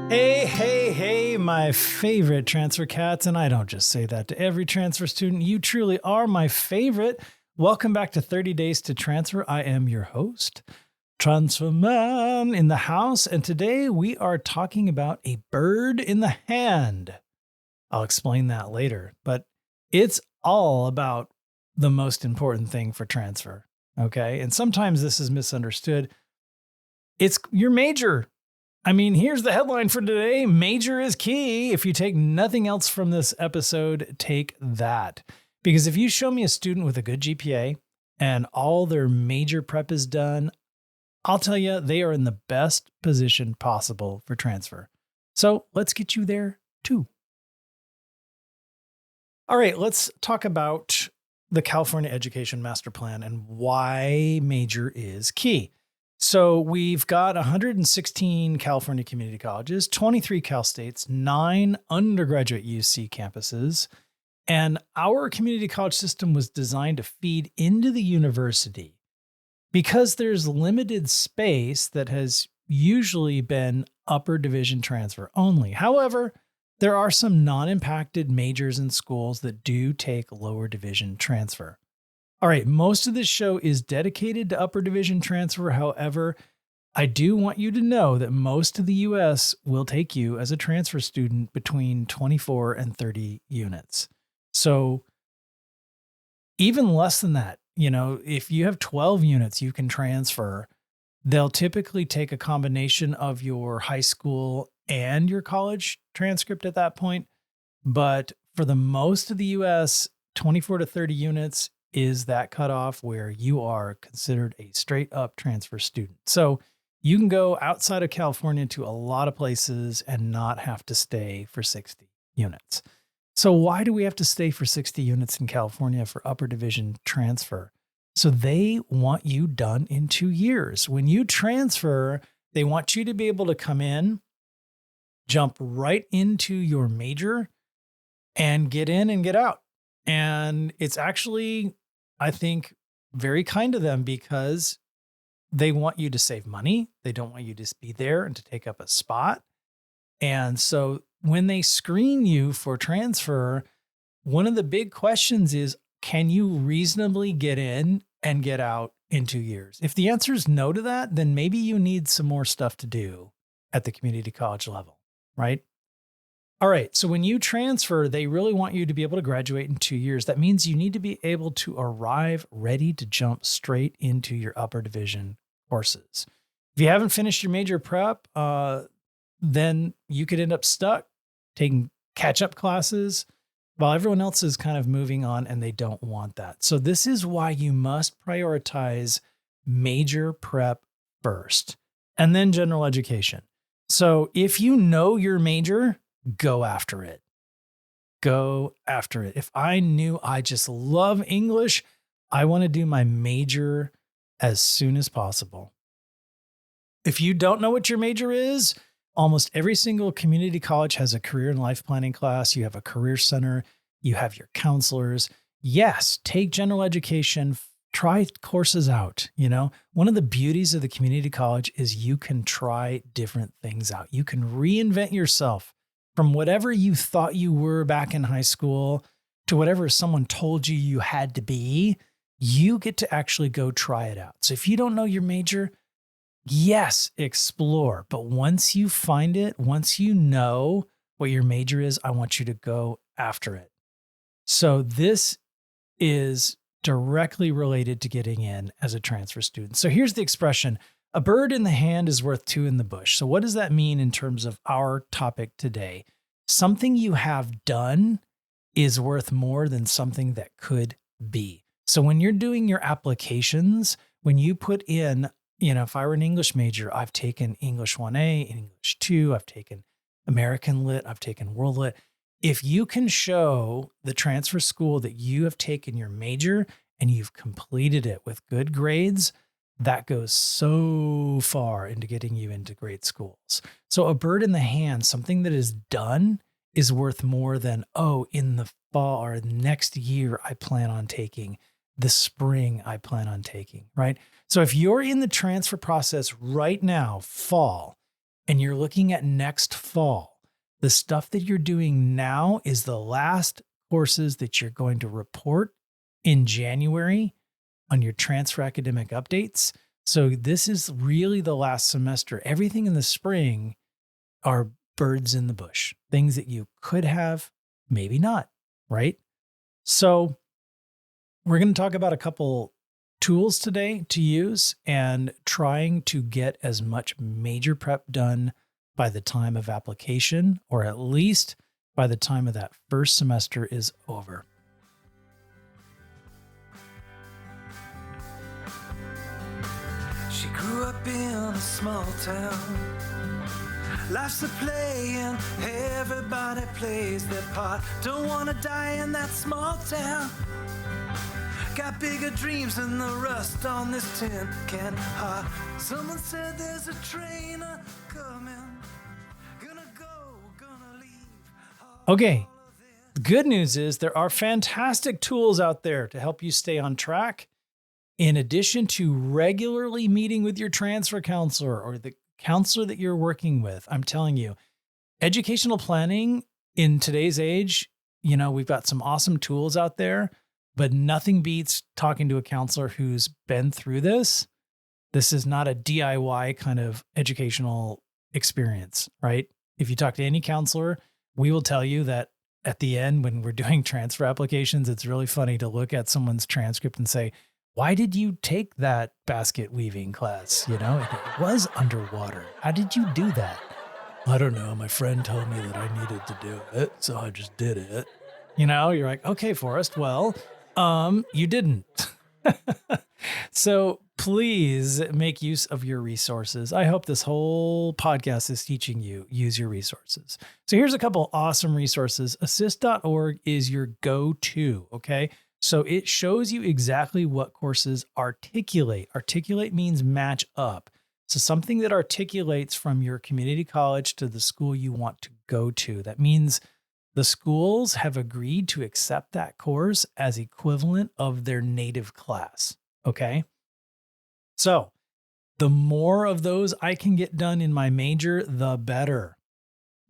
Hey, my favorite transfer cats. And I don't just say that to every transfer student. You truly are my favorite. Welcome back to 30 Days to Transfer. I am your host, Transfer Man in the house. And today we are talking about a bird in the hand. I'll explain that later, but it's all about the most important thing for transfer. Okay. And sometimes this is misunderstood. It's your major. I mean, here's the headline for today. Major is key. If you take nothing else from this episode, take that. Because if you show me a student with a good GPA and all their major prep is done, I'll tell you, they are in the best position possible for transfer. So let's get you there too. All right, let's talk about the California Education Master Plan and why major is key. So we've got 116 California community colleges, 23 Cal States, 9 undergraduate UC campuses, and our community college system was designed to feed into the university. Because there's limited space, that has usually been upper division transfer only. However, there are some non-impacted majors and schools that do take lower division transfer. All right, most of this show is dedicated to upper division transfer. However, I do want you to know that most of the U.S. will take you as a transfer student between 24 and 30 units. So even less than that, if you have 12 units, you can transfer. They'll typically take a combination of your high school and your college transcript at that point. But for the most of the U.S., 24 to 30 units is that cutoff where you are considered a straight up transfer student. So you can go outside of California to a lot of places and not have to stay for 60 units. So why do we have to stay for 60 units in California for upper division transfer? So they want you done in 2 years. When you transfer, they want you to be able to come in, jump right into your major, and get in and get out. And it's actually, I think, very kind of them because they want you to save money. They don't want you to just be there and to take up a spot. And so when they screen you for transfer, one of the big questions is, can you reasonably get in and get out in 2 years? If the answer is no to that, then maybe you need some more stuff to do at the community college level, right? All right, so when you transfer, they really want you to be able to graduate in 2 years. That means you need to be able to arrive ready to jump straight into your upper division courses. If you haven't finished your major prep, then you could end up stuck taking catch-up classes while everyone else is kind of moving on, and they don't want that. So this is why you must prioritize major prep first, and then general education. So if you know your major, go after it. Go after it. If I knew I just love English, I want to do my major as soon as possible. If you don't know what your major is, almost every single community college has a career and life planning class. You have a career center. You have your counselors. Yes, take general education. Try courses out. One of the beauties of the community college is you can try different things out. You can reinvent yourself from whatever you thought you were back in high school to whatever someone told you you had to be. You get to actually go try it out. So if you don't know your major, yes, explore. But once you find it, once you know what your major is, I want you to go after it. So this is directly related to getting in as a transfer student. So here's the expression: a bird in the hand is worth 2 in the bush. So what does that mean in terms of our topic today? Something you have done is worth more than something that could be. So when you're doing your applications, when you put in, if I were an English major, I've taken English 1A, English 2, I've taken American Lit, I've taken World Lit. If you can show the transfer school that you have taken your major and you've completed it with good grades, that goes so far into getting you into great schools. So a bird in the hand, something that is done, is worth more than, in the fall or next year, I plan on taking, this spring, I plan on taking, right? So if you're in the transfer process right now, fall, and you're looking at next fall, the stuff that you're doing now is the last courses that you're going to report in January on your transfer academic updates. So this is really the last semester. Everything in the spring are birds in the bush, things that you could have, maybe not, right? So we're going to talk about a couple tools today to use and trying to get as much major prep done by the time of application, or at least by the time of that first semester is over. She grew up in a small town. Life's a play and everybody plays their part. Don't wanna die in that small town. Got bigger dreams than the rust on this tin can heart. Someone said there's a train coming. Gonna go, gonna leave. Okay, the good news is there are fantastic tools out there to help you stay on track. In addition to regularly meeting with your transfer counselor or the counselor that you're working with, I'm telling you, educational planning in today's age, we've got some awesome tools out there, but nothing beats talking to a counselor who's been through this. This is not a DIY kind of educational experience, right? If you talk to any counselor, we will tell you that at the end, when we're doing transfer applications, it's really funny to look at someone's transcript and say, why did you take that basket weaving class? And it was underwater. How did you do that? I don't know. My friend told me that I needed to do it, so I just did it. You're like, okay, Forrest, well, you didn't. So please make use of your resources. I hope this whole podcast is teaching you use your resources. So here's a couple awesome resources. Assist.org is your go-to, okay? So it shows you exactly what courses articulate. Articulate means match up. So something that articulates from your community college to the school you want to go to. That means the schools have agreed to accept that course as equivalent of their native class. Okay. So the more of those I can get done in my major, the better.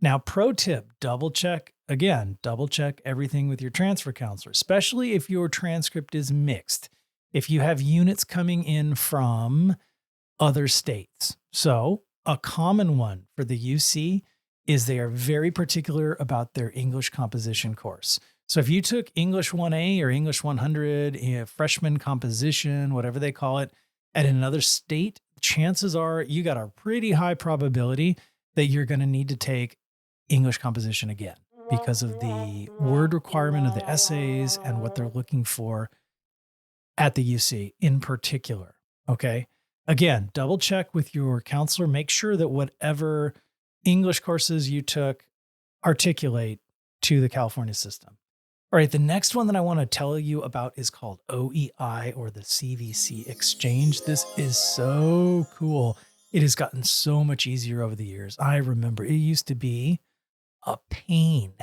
Now, pro tip, double check everything with your transfer counselor, especially if your transcript is mixed, if you have units coming in from other states. So a common one for the UC is they are very particular about their English composition course. So if you took English 1A or English 100, freshman composition, whatever they call it, at another state, chances are you got a pretty high probability that you're going to need to take English composition again because of the word requirement of the essays and what they're looking for at the UC in particular. Okay. Again, double check with your counselor. Make sure that whatever English courses you took articulate to the California system. All right. The next one that I want to tell you about is called OEI, or the CVC exchange. This is so cool. It has gotten so much easier over the years. I remember it used to be a pain.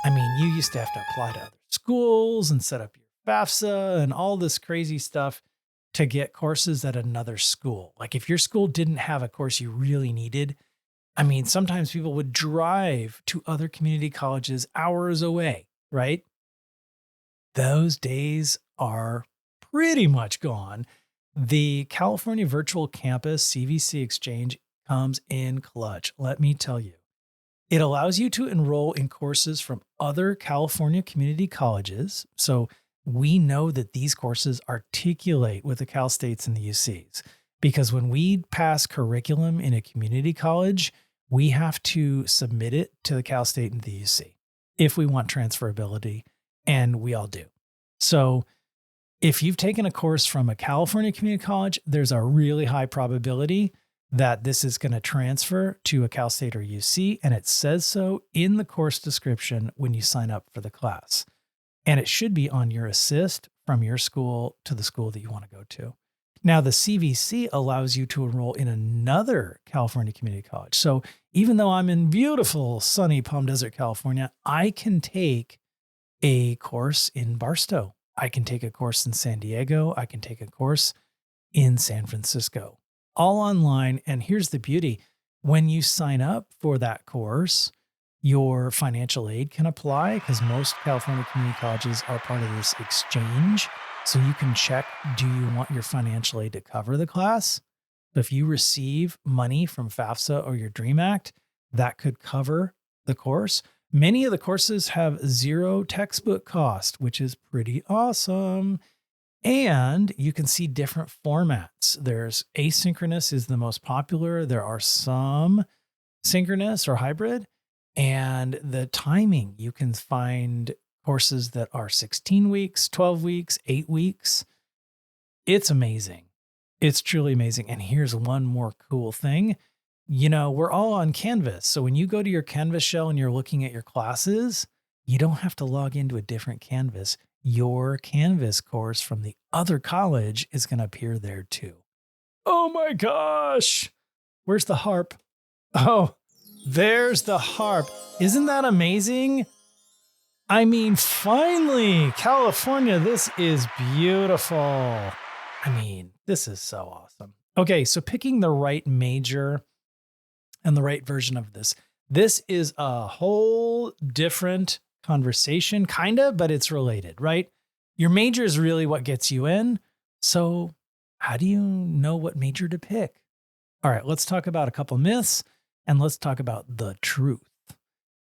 I mean, you used to have to apply to other schools and set up your FAFSA and all this crazy stuff to get courses at another school. Like if your school didn't have a course you really needed, I mean, sometimes people would drive to other community colleges hours away, right? Those days are pretty much gone. The California Virtual Campus CVC Exchange comes in clutch, let me tell you. It allows you to enroll in courses from other California community colleges. So we know that these courses articulate with the Cal States and the UCs, because when we pass curriculum in a community college, we have to submit it to the Cal State and the UC if we want transferability, and we all do. So if you've taken a course from a California community college, there's a really high probability that this is going to transfer to a Cal State or UC, and it says so in the course description when you sign up for the class. And it should be on your assist from your school to the school that you want to go to. Now, the CVC allows you to enroll in another California community college. So even though I'm in beautiful, sunny Palm Desert, California, I can take a course in Barstow. I can take a course in San Diego. I can take a course in San Francisco, all online. And here's the beauty. When you sign up for that course, your financial aid can apply because most California community colleges are part of this exchange. So you can check, do you want your financial aid to cover the class? If you receive money from FAFSA or your DREAM Act, that could cover the course. Many of the courses have zero textbook cost, which is pretty awesome. And you can see different formats. There's asynchronous is the most popular. There are some synchronous or hybrid. And the timing, you can find courses that are 16 weeks, 12 weeks, 8 weeks. It's amazing. It's truly amazing. And here's one more cool thing. We're all on Canvas. So when you go to your Canvas shell and you're looking at your classes, you don't have to log into a different Canvas. Your Canvas course from the other college is going to appear there too. Oh my gosh. Where's the harp? Oh, there's the harp. Isn't that amazing? I mean, finally, California, this is beautiful. I mean, this is so awesome. Okay, so picking the right major and the right version of this. This is a whole different conversation, kind of, but it's related, right? Your major is really what gets you in. So how do you know what major to pick? All right, let's talk about a couple myths and let's talk about the truth.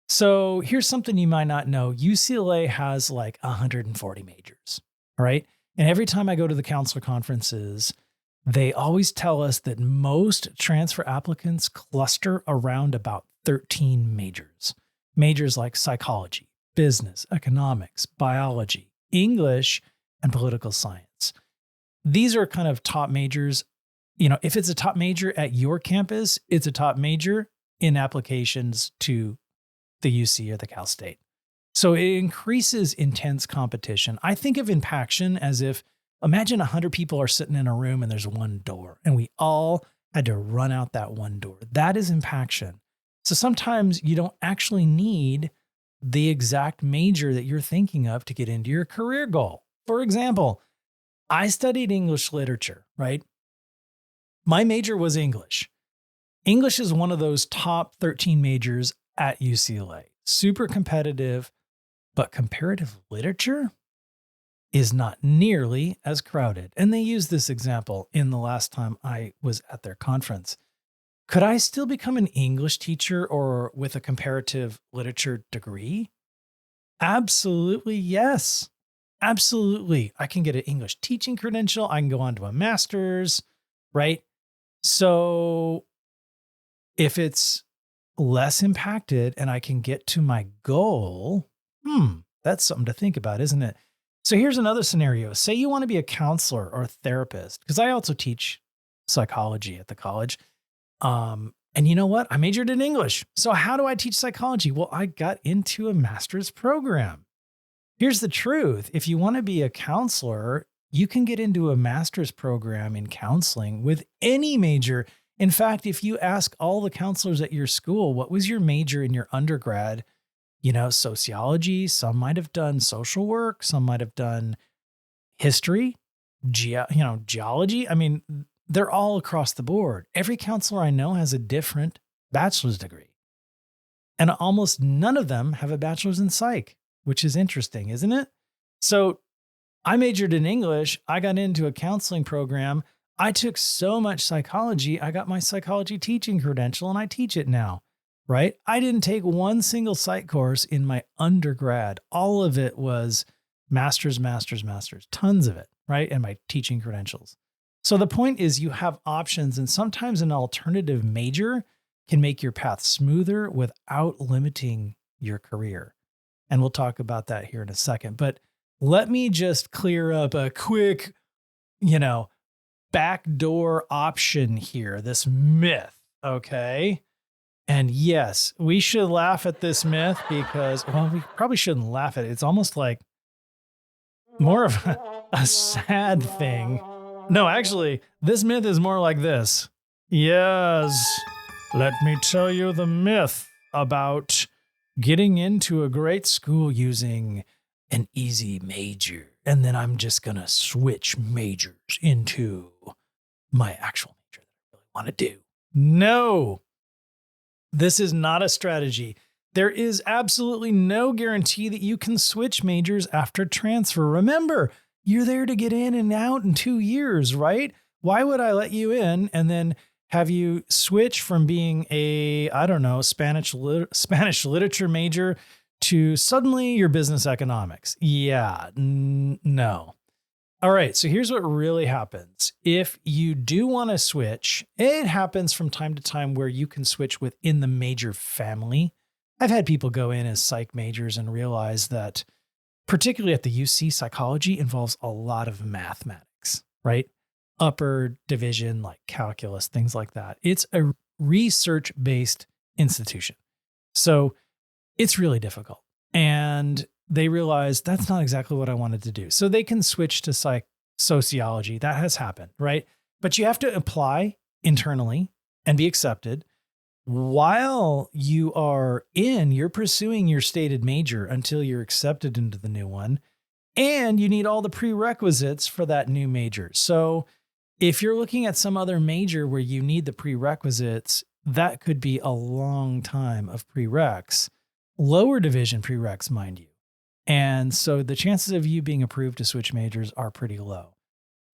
So here's something you might not know. UCLA has like 140 majors, all right? And every time I go to the counselor conferences, they always tell us that most transfer applicants cluster around about 13 majors. Majors like psychology, business, economics, biology, English, and political science. These are kind of top majors. If it's a top major at your campus, it's a top major in applications to the UC or the Cal State. So it increases intense competition. I think of impaction as if, imagine 100 people are sitting in a room and there's one door and we all had to run out that one door. That is impaction. So sometimes you don't actually need the exact major that you're thinking of to get into your career goal. For example, I studied English literature, right? My major was English. English is one of those top 13 majors at UCLA. Super competitive, but comparative literature is not nearly as crowded. And they used this example in the last time I was at their conference. Could I still become an English teacher or with a comparative literature degree? Absolutely, yes. Absolutely. I can get an English teaching credential. I can go on to a master's, right? So if it's less impacted and I can get to my goal, that's something to think about, isn't it? So here's another scenario. Say you want to be a counselor or a therapist, because I also teach psychology at the college. And you know what? I majored in English. So how do I teach psychology? Well, I got into a master's program. Here's the truth. If you want to be a counselor, you can get into a master's program in counseling with any major. In fact, if you ask all the counselors at your school, what was your major in your undergrad? Sociology, some might have done social work, some might have done history, geology. I mean, they're all across the board. Every counselor I know has a different bachelor's degree. And almost none of them have a bachelor's in psych, which is interesting, isn't it? So I majored in English. I got into a counseling program. I took so much psychology. I got my psychology teaching credential and I teach it now, right? I didn't take one single psych course in my undergrad. All of it was master's, tons of it, right? And my teaching credentials. So the point is you have options, and sometimes an alternative major can make your path smoother without limiting your career. And we'll talk about that here in a second. But let me just clear up a quick, backdoor option here, this myth, okay? And yes, we should laugh at this myth because, we probably shouldn't laugh at it. It's almost like more of a sad thing. No, actually, this myth is more like this. Yes, let me tell you the myth about getting into a great school using an easy major. And then I'm just going to switch majors into my actual major that I really want to do. No, This is not a strategy. There is absolutely no guarantee that you can switch majors after transfer. Remember, you're there to get in and out in 2 years, right? Why would I let you in and then have you switch from being a, I don't know, Spanish literature major to suddenly your business economics? Yeah, no. All right, so here's what really happens. If you do want to switch, it happens from time to time where you can switch within the major family. I've had people go in as psych majors and realize that, particularly at the UC, psychology involves a lot of mathematics, right? Upper division, like calculus, things like that. It's a research-based institution. So it's really difficult. And they realize that's not exactly what I wanted to do. So they can switch to sociology. That has happened, right? But you have to apply internally and be accepted. While you are you're pursuing your stated major until you're accepted into the new one. And you need all the prerequisites for that new major. So if you're looking at some other major where you need the prerequisites, that could be a long time of prereqs, lower division prereqs, mind you. And so the chances of you being approved to switch majors are pretty low.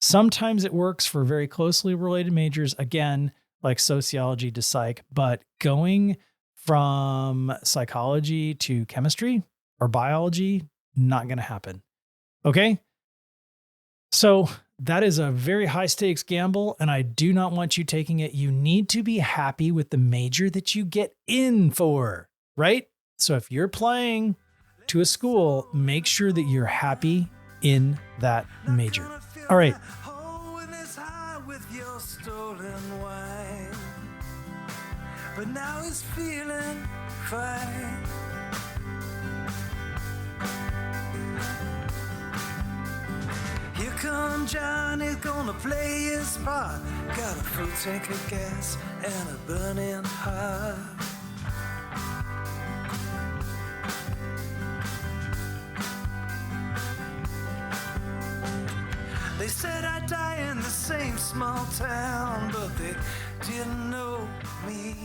Sometimes it works for very closely related majors, again, like sociology to psych, but going from psychology to chemistry or biology, not going to happen. Okay? So that is a very high stakes gamble, and I do not want you taking it. You need to be happy with the major that you get in for, right? So if you're applying to a school, make sure that you're happy in that major. All right. But now he's feeling fine. Here come Johnny, gonna play his part. Got a full tank of gas and a burning heart. They said I'd die in the same small town, but they didn't know me.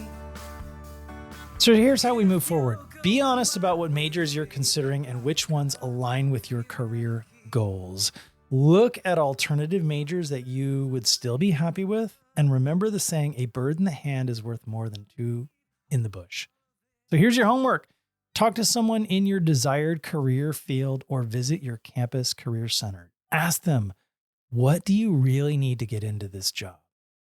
So here's how we move forward. Be honest about what majors you're considering and which ones align with your career goals. Look at alternative majors that you would still be happy with. And remember the saying, a bird in the hand is worth more than two in the bush. So here's your homework. Talk to someone in your desired career field or visit your campus career center. Ask them, what do you really need to get into this job?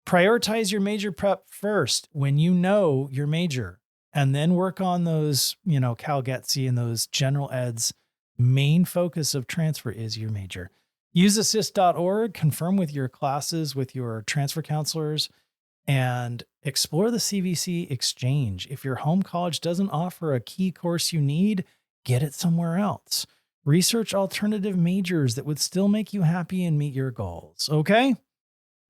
Prioritize your major prep first when you know your major, and then work on those, Cal GETC and those general eds. Main focus of transfer is your major. Use assist.org, confirm with your classes, with your transfer counselors, and explore the CVC exchange. If your home college doesn't offer a key course you need, get it somewhere else. Research alternative majors that would still make you happy and meet your goals, okay?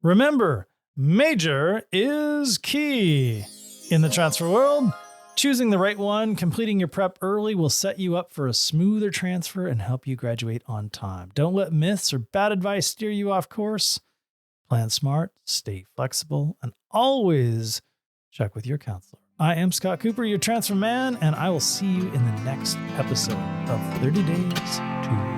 Remember, major is key. In the transfer world, choosing the right one, completing your prep early will set you up for a smoother transfer and help you graduate on time. Don't let myths or bad advice steer you off course. Plan smart, stay flexible, and always check with your counselor. I am Scott Cooper, your transfer man, and I will see you in the next episode of 30 Days to